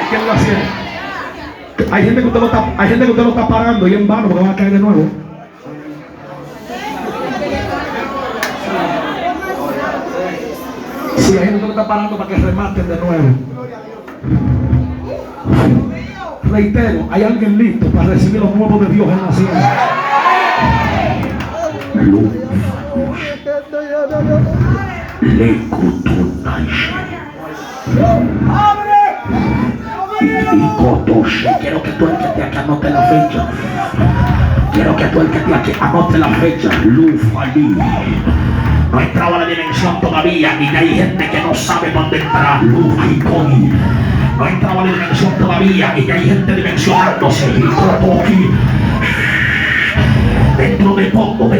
aquí en la cena? Hay gente que usted lo está parando y en vano porque va a caer de nuevo. Sí, hay gente que lo está parando para que rematen de nuevo. Reitero, hay alguien listo para recibir lo nuevo de Dios en la cena. Quiero que tú el que te aquí anote la fecha. Quiero que tú el que te aquí anote la fecha. Luz allí. No ha entrado a la dimensión todavía y hay gente que no sabe dónde entrar. Luz y coin. No ha entrado a la dimensión todavía y hay gente dimensionándose. Y todo aquí. Dentro de poco, tu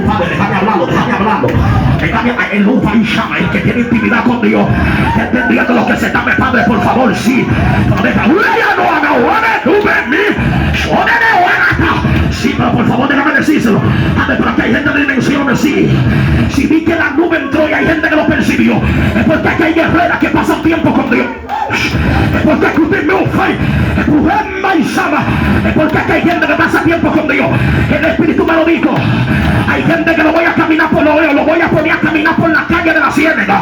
padre, déjame hablarlo. El luz y llama, el que tiene intimidad con Dios, entendiendo lo que se llame Padre, por favor, sí. Sí, pero por favor déjame decírselo. Padre, pero aquí hay gente de dimensiones, sí. Si vi que la nube entró y hay gente que lo percibió, es porque aquí hay guerreras que pasan tiempo con Dios. Es porque aquí usted me ofrece, es porque aquí hay gente que pasa tiempo con Dios. El Espíritu me lo dijo. Hay gente que lo voy a caminar por lo voy a poner a caminar por la calle de la Ciénega.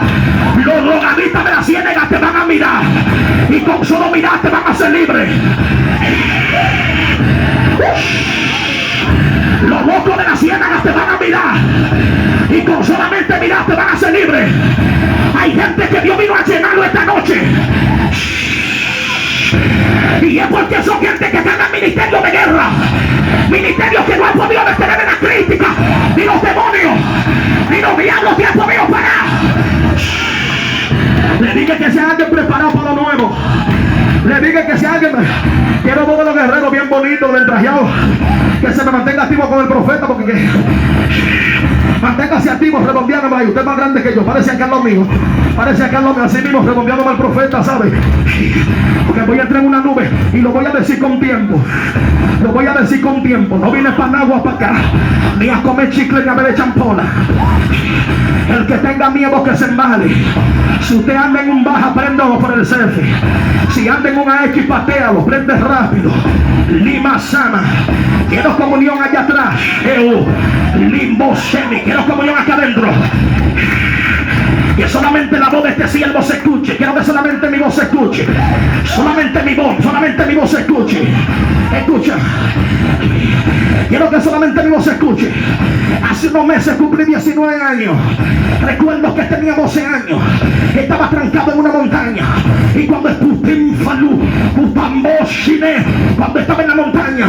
Los drogadictas de la Ciénega te van a mirar y con solo mirar te van a hacer libre. Los locos de la Ciénaga te van a mirar y con solamente mirar te van a hacer libre. Hay gente que Dios vino a llenarlo esta noche. Y es porque son gente que está en el ministerio de guerra, ministerio que no ha podido detener en la crítica, ni los demonios, ni los diablos que han podido parar. Le dije que sea alguien preparado para lo nuevo. Le dije que sea alguien. Quiero todos los guerreros bien bonitos, bien trajeados, que se me mantenga activo con el profeta, porque manténgase activo, redondeándome ahí. Usted es más grande que yo, parece acá lo mío. Parece acá lo mío, así mismo, redondeándome al profeta, ¿sabe? Porque voy a entrar en una nube y lo voy a decir con tiempo. Lo voy a decir con tiempo. No vine para agua para acá, ni a comer chicle ni a beber champola. El que tenga miedo que se embale. Si usted anda en un baja, préndalo por el selfie. Si anda en una X, patealo, prende rápido. Lima Sama. Quiero comunión allá atrás. Limbo Semi. Quiero comunión acá adentro. Que solamente la voz de este siervo se escuche. Quiero que solamente mi voz se escuche. Solamente mi voz se escuche. Escucha. Quiero que solamente mi voz se escuche. Hace unos meses cumplí 19 años. Recuerdo que tenía 12 años. Estaba trancado en una montaña. Y cuando cuando estaba en la montaña,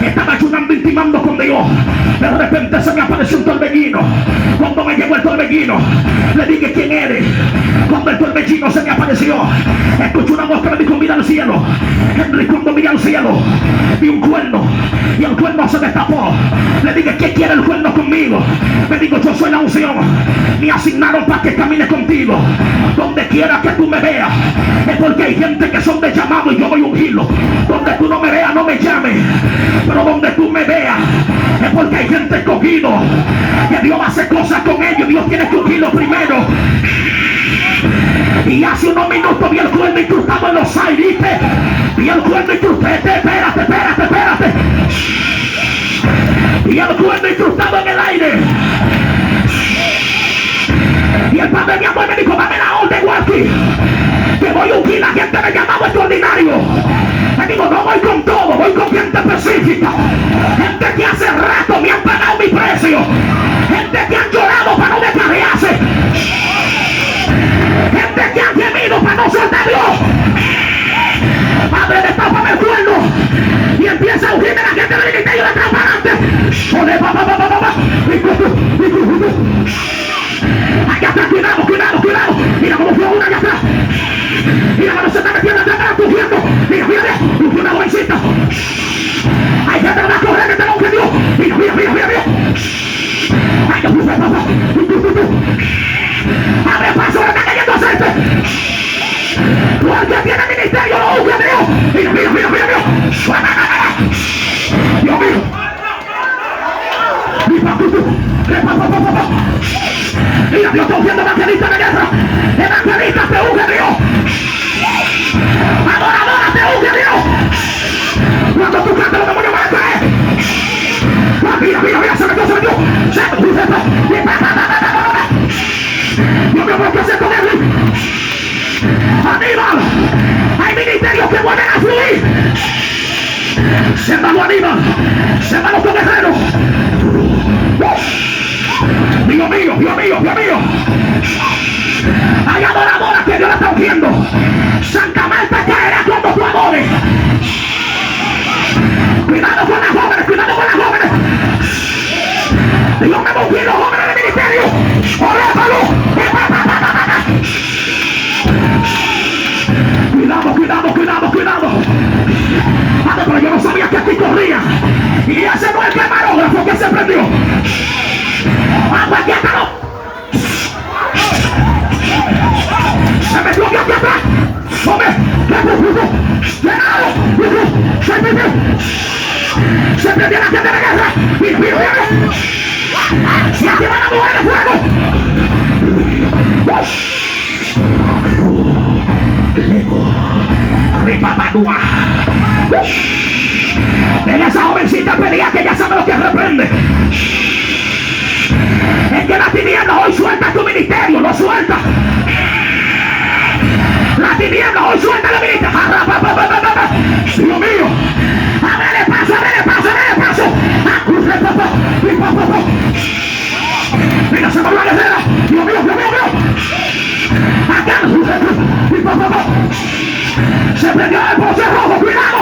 estaba ayunando, intimando con Dios. De repente se me apareció un torbellino. Cuando me llegó el torbellino, le dije: ¿quién eres? Cuando el torbellino se me apareció, escuché una voz que me dijo: mira al cielo. Henry, cuando miré al cielo, vi un cuerno y el cuerno se destapó. Le dije: ¿qué quiere el cuerno conmigo? Me dijo: yo soy la unción. Me asignaron para que camine contigo. Donde quiera que tú me veas, es porque hay gente que son de llamado y yo voy a ungirlo. Donde tú no me veas, no me llames. Pero donde tú me veas, es porque hay gente escogido, que Dios va a hacer cosas con ellos. Dios tiene que ungirlo primero. Y hace unos minutos vi el cuerno incrustado en los aires, ¿viste? Vi el cuerno incrustado. Espérate. Vi el cuerno incrustado en el aire. Y el padre de mi amor me dijo: dame la orden, Walkie, que voy a ungir. La gente me llamaba extraordinario. Me digo: no voy con todo, voy con gente específica. Gente que hace rato me han pagado mi precio. Gente que han llorado para no descarriarse. Gente que han gemido para no ser de Dios. Padre, destápame el cuerno y empieza a ungirme la gente del ministerio de atrás para adelante. Ole, va. Allá atrás, cuidado. Mira cómo fue una allá atrás. Mira cómo se está metiendo atrás, cogiendo. Mira, una bolsita. Hay gente que va a correr, que te lo ofendió. Mira. Ay, no, abre paso, le está cayendo aceite. Porque tiene ministerio, lo busca Dios. Mira. Dios mío. Mira, Dios está usando evangelistas de guerra. Evangelistas, te unge Dios. Adoradora, te unge Dios. Cuando tú cantas, los demonios van a caer. Mira, se metió. Dios mío, ¿por qué se pone aquí? Aníbal, hay ministerios que vuelven a fluir. Sérvalo Aníbal, sérvalo tu guerrero. Dios mío. Hay adoradoras que Dios la está ungiendo. Santa Marta caerá cuando tú adores. Cuidado con las jóvenes. Dios me movió los jóvenes del ministerio. ¡Orépalo! Cuidado. Pero yo no sabía que aquí corría. Y ese no es el camarógrafo que se prendió. ¡Aguantétalo! Se metió aquí atrás. ¡Hombre! Se prendió la gente de guerra. Mira. Se activa la mujer de fuego. Ripapadua. En esa jovencita pelea que ya sabe lo que reprende. Es que la tiniebla hoy suelta tu ministerio, lo suelta. La tiniebla hoy suelta la ministerio. Dios mío. Ábrele paso. Mira, se va la guerrera. Dios mío. Acá. Se prendió el poste rojo. Cuidado.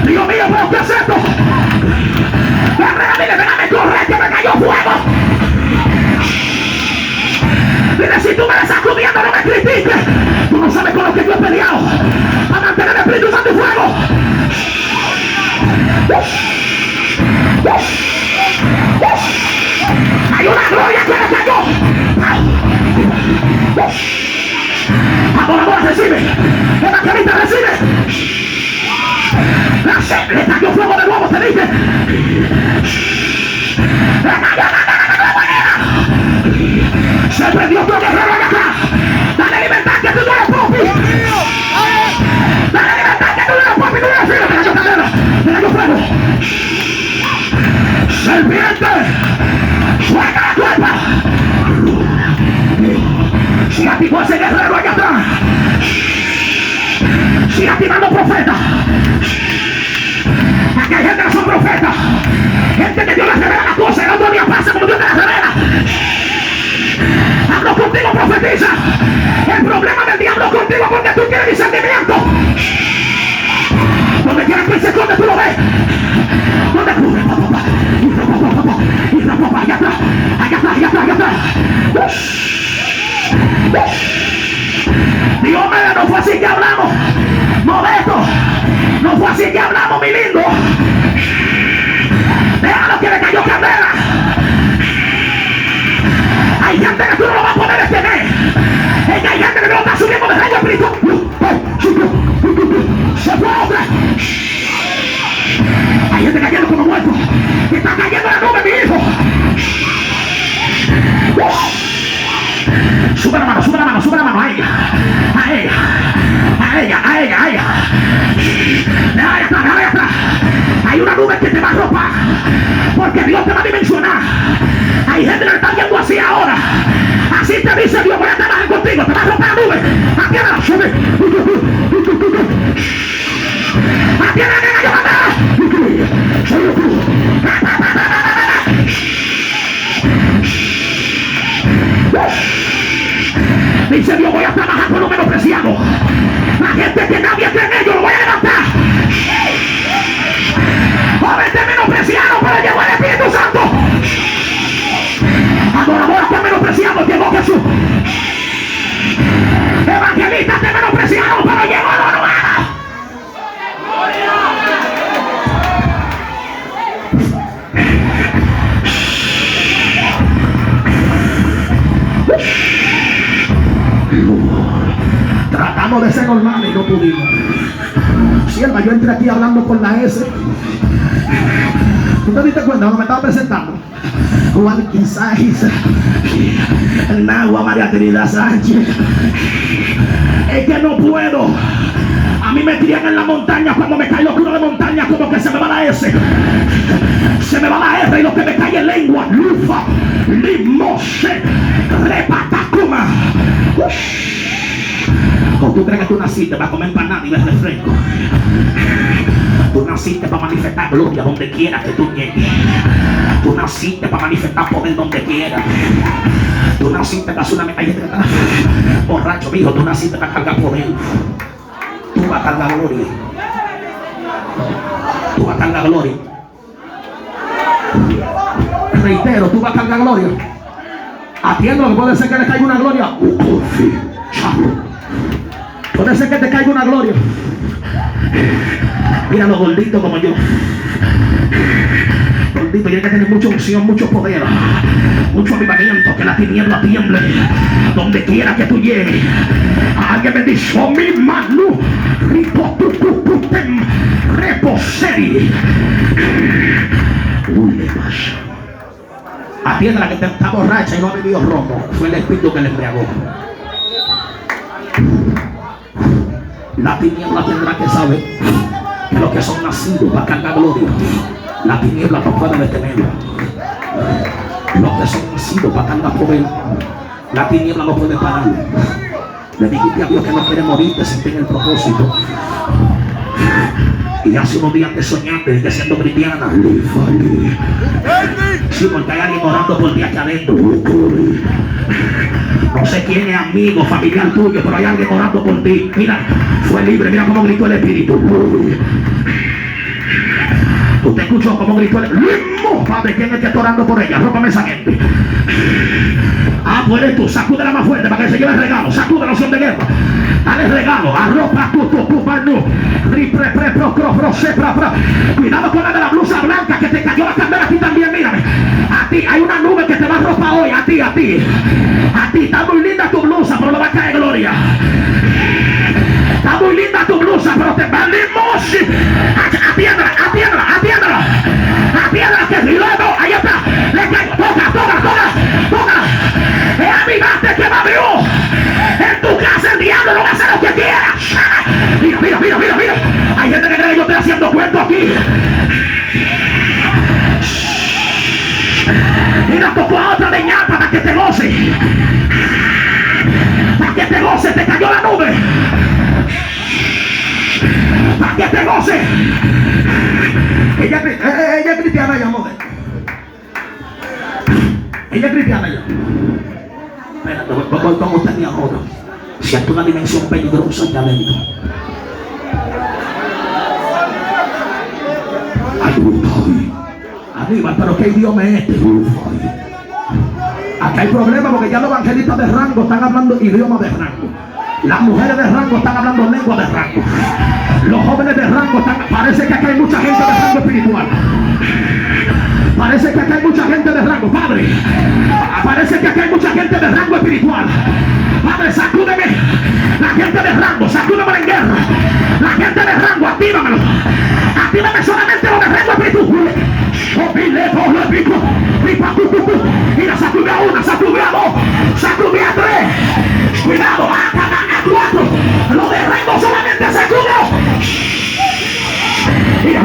Dios mío, ¿pero qué es esto? Déjame correr, que me cayó fuego. Dile, si tú me la estás comiendo, no me critiques. Tú no sabes con lo que yo he peleado. A mantener el Espíritu Santo y fuego. Hay una gloria que me cayó. Adoradora recibe. Evangelista recibe. Le cayó fuego de nuevo, te dije. Se prendió tu guerrero allá atrás. Dale libertad que tú no eres papi. Dale libertad que tú no eres papi. Tú eres filo. Me cayó fuego. Serpiente. Suelta la cuerpa. Si activó ese guerrero allá atrás. Sigue activando profetas. Aquí hay gente que son profetas. Gente que Dios les revela las cosas. El otro día pasa como Dios te las revela. Hablo contigo, profetiza. El problema del diablo contigo porque tú tienes discernimiento. Donde quiera que se esconde, tú lo ves. Donde tú allá atrás. Dios mío, no fue así que hablamos. Modesto, no fue así que hablamos, mi lindo. Déjalo que le cayó candela. Hay gente que tú no lo vas a poder detener. Es que hay gente que no lo está subiendo de rayo espiritual. Se fue otra. Hay gente cayendo como muerto. Que está cayendo la nube, mi hijo. Sube la mano, a ella. Déjale atrás. Hay una nube que te va a arropar. Porque Dios te va a dimensionar. Hay gente que le está viendo así ahora. Así te dice Dios, voy a trabajar contigo. Te va a arropar la nube. Atiéndala, sube. Atiéndala, nena, yo dice Dios, voy a trabajar con los menospreciados. La gente que nadie cree en ellos, lo voy a levantar. S normal y no pudimos. Sierva, yo entré aquí hablando por la S. ¿Tú te diste cuenta cuando me estaba presentando? Juan quizás el Nagua María Trinidad Sánchez. Es que no puedo. A mí me tiran en la montaña. Cuando me cae lo curo de montaña, como que se me va la S, se me va la R, y lo que me cae en lengua. Lufa, limose, repatacuma. ¿O tú crees que tú naciste para comer empanada y ver refresco? Tú naciste para manifestar gloria donde quiera que tú llegues. Tú naciste para manifestar poder donde quiera. Tú naciste para hacer una metalleta. Borracho, mijo, tú naciste para cargar poder. Tú vas a cargar gloria. Tú vas a cargar gloria. Reitero, tú vas a cargar gloria. Atiendo que puede ser que le caiga una gloria. Puede ser que te caiga una gloria. Mira los gorditos como yo. Gordito, tiene que tener mucha unción, mucho poder, mucho avivamiento, que la tiniebla tiemble donde quiera que tú llegues. Alguien me dice, oh mi manu, ripotucutem, reposeri. Uy, le pasa. Atiende la que está borracha y no ha bebido romo. Fue el espíritu que le embriagó. La tiniebla tendrá que saber que los que son nacidos para cargar gloria, la tiniebla no puede detenerlo. Los que son nacidos para cargar poder, la tiniebla no puede pararlo. Le dijiste a Dios que no quiere morirte sin tener el propósito. Y hace unos días te soñaste de que siendo cristiana. Sí, porque hay alguien orando por ti aquí adentro. No sé quién es amigo, familiar tuyo, pero hay alguien orando por ti. Mira, fue libre, mira cómo gritó el espíritu. Usted escuchó cómo gritó el espíritu. Padre, ¿quién es que está orando por ella? Rópame esa gente. Ah, pues eres tú, sacúdela más fuerte para que se lleve el regalo. Sacude la opción de guerra. Dale regalo, arropa tu manu. Cuidado con la de la blusa blanca que te cayó la candela a ti también, mírame. A ti, hay una nube que te va a arropar hoy, a ti. Está muy linda tu blusa, pero le va a caer gloria. Está muy linda tu blusa, pero te va a limos. Atiéndala. Atiéndala, que luego, ahí está. Le caigo, toca. Es avivante que va a Dios. En tu casa el diablo no va a hacer lo que quiera. Mira. Hay gente que cree que yo estoy haciendo cuento aquí. Mira, tocó a otra de ñapa para que te goce. Para que te goce, te cayó la nube. Para que te goce. Ella es cristiana ya, mujer. Ella es cristiana ya. Espérate, voy con usted mi ahora. Siento una dimensión peligrosa allá adentro. Ay, arriba, pero qué idioma es este. Aquí hay problemas porque ya los evangelistas de rango están hablando idioma de rango. Las mujeres de rango están hablando lengua de rango. Los jóvenes de rango están... Parece que aquí hay mucha gente de rango espiritual. Parece que aquí hay mucha gente de rango, Padre. Parece que aquí hay mucha gente de rango espiritual. Padre, sacúdeme. La gente de rango, sacúdeme en guerra. La gente de rango, actívamelo. Actívame solamente lo de rango espiritual. Mira, sacude a una, sacude a dos, sacude a tres. Cuidado, a cuatro. Lo de rango solamente sacude. Mira.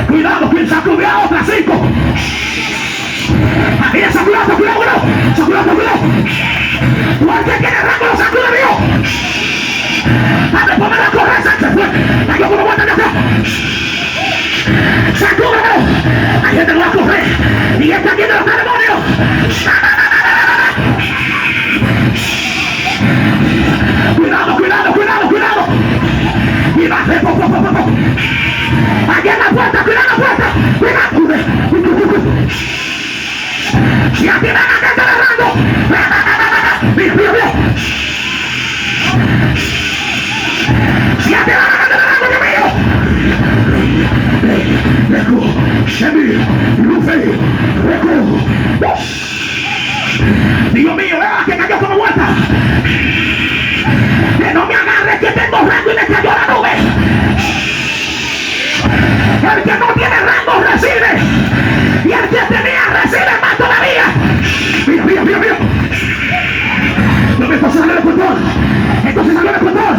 Cuidado, quien sacude a otra, 5. Mira, sacude. Cualquier que tiene rango lo sacude, Dios. Padre, ponme la correa, se fue. Cayó como vuelta de atrás. ¡Sacúdelo! Hay gente que va a correr. Y está aquí de los demonios. Cuidado. Y baje, poco. Aquí en la puerta, cuidado la puerta. Cuidado. Si aquí van a gente de rango. Mira. Si aquí van a gente de rango, Dios mío. Reco, Shemi, Lufe, Reco. Dios mío, que cayó como muerta. Que no me agarre, que tengo rango y me cayó la nube. El que no tiene rango recibe. Y el que tenía recibe más todavía. Mira. No me salió de control. Entonces salió de control.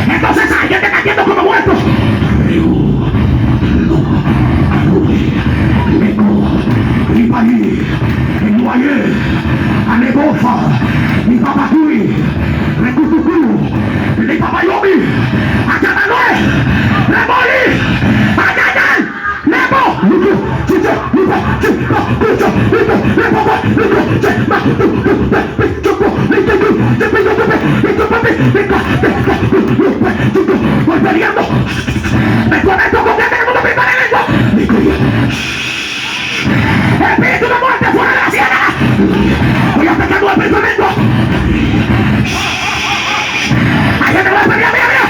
Entonces hay gente cayendo como muertos. Anegofa, mi papatui, Recutucu, mi papayomi, Acabanoe, Remoli, Agayan, Nebo, Luco, Chicho, Luco, Chicho, Lucho, Luco, Lepopa, Luco, Chema, Chupo, Luco, voy peleando, me conecto con que tengo que pintar el lengua. Espíritu de muerte fuera de la sierra. Voy atacando al pensamiento. Ahí te voy a pelear, mira.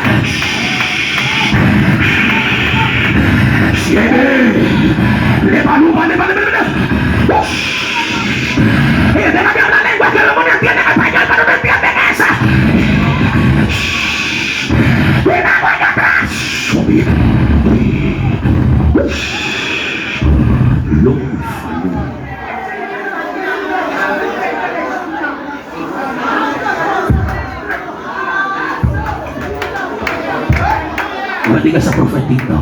Siete. Levanta. Y déjame hablar lengua que los demonios entienden español, pero no entienden esa. Cuidado allá atrás. Bendiga esa profetita.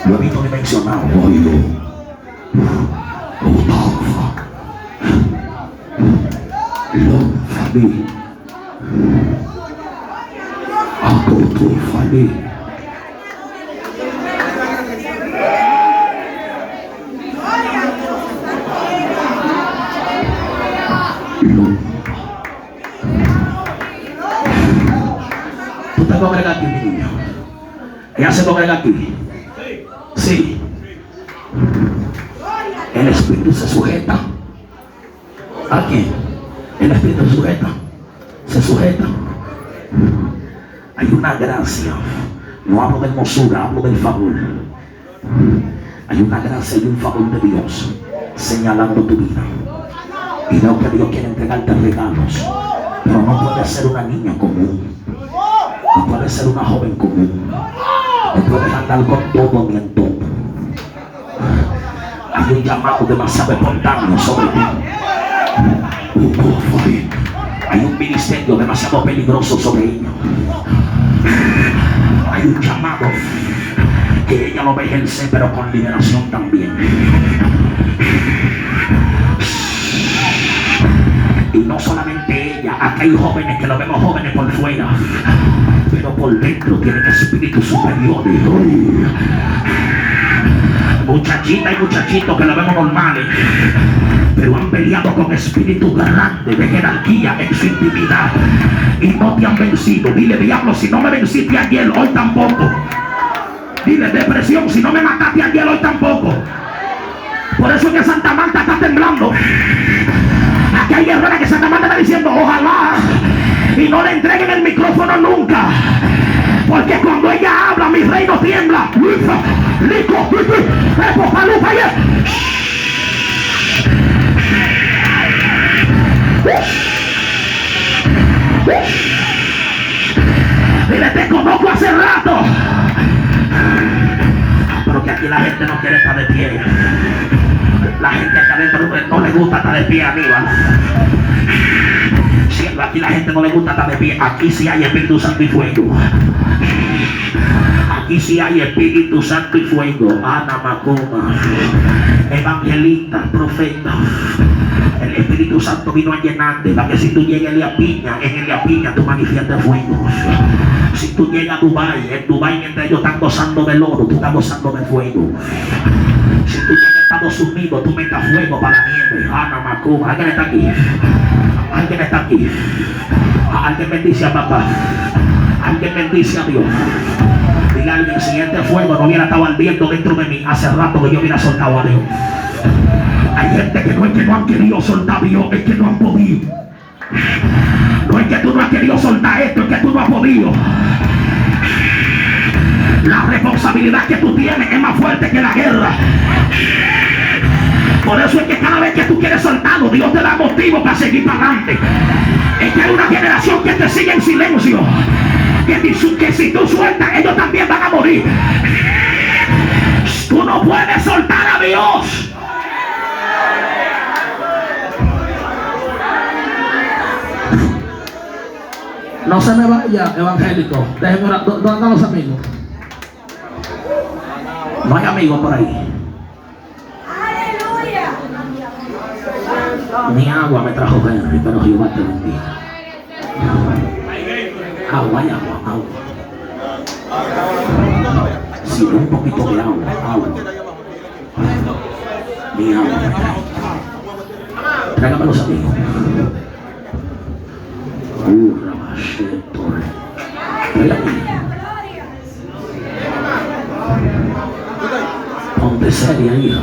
Lo he visto dimensionado. Oído. Fali. Akoto Fali. Tú te congregas aquí, mi niño. Ella se congrega aquí. Sí. El espíritu se sujeta. ¿A quién? El espíritu se sujeta. Hay una gracia. No hablo de hermosura, hablo del favor. Hay una gracia y un favor de Dios señalando tu vida. Y veo que Dios quiere entregarte regalos. Pero no puede ser una niña común. No puede ser una joven común. No puedes andar con todo ni en todo. Hay un llamado demasiado espontáneo sobre ti. Hay un ministerio demasiado peligroso sobre ella. Hay un llamado que ella lo va a ejercer, pero con liberación también. Y no solamente ella, acá hay jóvenes que lo vemos jóvenes por fuera, pero por dentro tienen espíritus superiores. Muchachitas y muchachitos que lo vemos normales, pero han peleado con espíritus grandes de jerarquía en su intimidad y no te han vencido. Dile, diablo, si no me venciste ayer, hoy tampoco. Dile, depresión, si no me mataste ayer, hoy tampoco. Por eso es que Santa Marta está temblando. Aquí hay guerreras que Santa Marta está diciendo, ojalá y no le entreguen el micrófono nunca, porque cuando ella habla mi reino tiembla. Dile, te conozco hace rato, pero que aquí la gente no quiere estar de pie. La gente acá adentro no le gusta estar de pie, Aníbal. Aquí la gente no le gusta estar de pie. Aquí sí hay Espíritu Santo y fuego. Aquí sí hay Espíritu Santo y fuego. Ana Macoma, evangelista, profeta. El Espíritu Santo vino a llenarte para que si tú llegas a Elia Piña, en Elia Piña tú manifiestas fuego. Si tú llegas a Dubái, en Dubái mientras ellos están gozando del oro, tú estás gozando del fuego. Si tú llegas a Estados Unidos, tú metas fuego para la nieve. Ana Macoma, alguien está aquí. Alguien está aquí. Alguien bendice a papá. Alguien bendice a Dios. Dile a alguien, si este fuego no hubiera estado ardiendo dentro de mí, hace rato que yo hubiera soltado a Dios. Hay gente que no es que no han querido soltar a Dios, es que no han podido. No es que tú no has querido soltar esto, es que tú no has podido. La responsabilidad que tú tienes es más fuerte que la guerra. Por eso es que cada vez que tú quieres soltarlo, Dios te da motivo para seguir para adelante. Es que hay una generación que te sigue en silencio. Que si tú sueltas, ellos también van a morir. Tú no puedes soltar a Dios. No se me vaya, evangélico. Déjenme orar. ¿Dónde están los amigos? No hay amigos por ahí. Ni agua me trajo Henry, pero Jehová te bendiga. Agua, hay agua. Sí, un poquito de agua. Ni agua me trae. Tráigame los amigos. Ponte seria, hijo.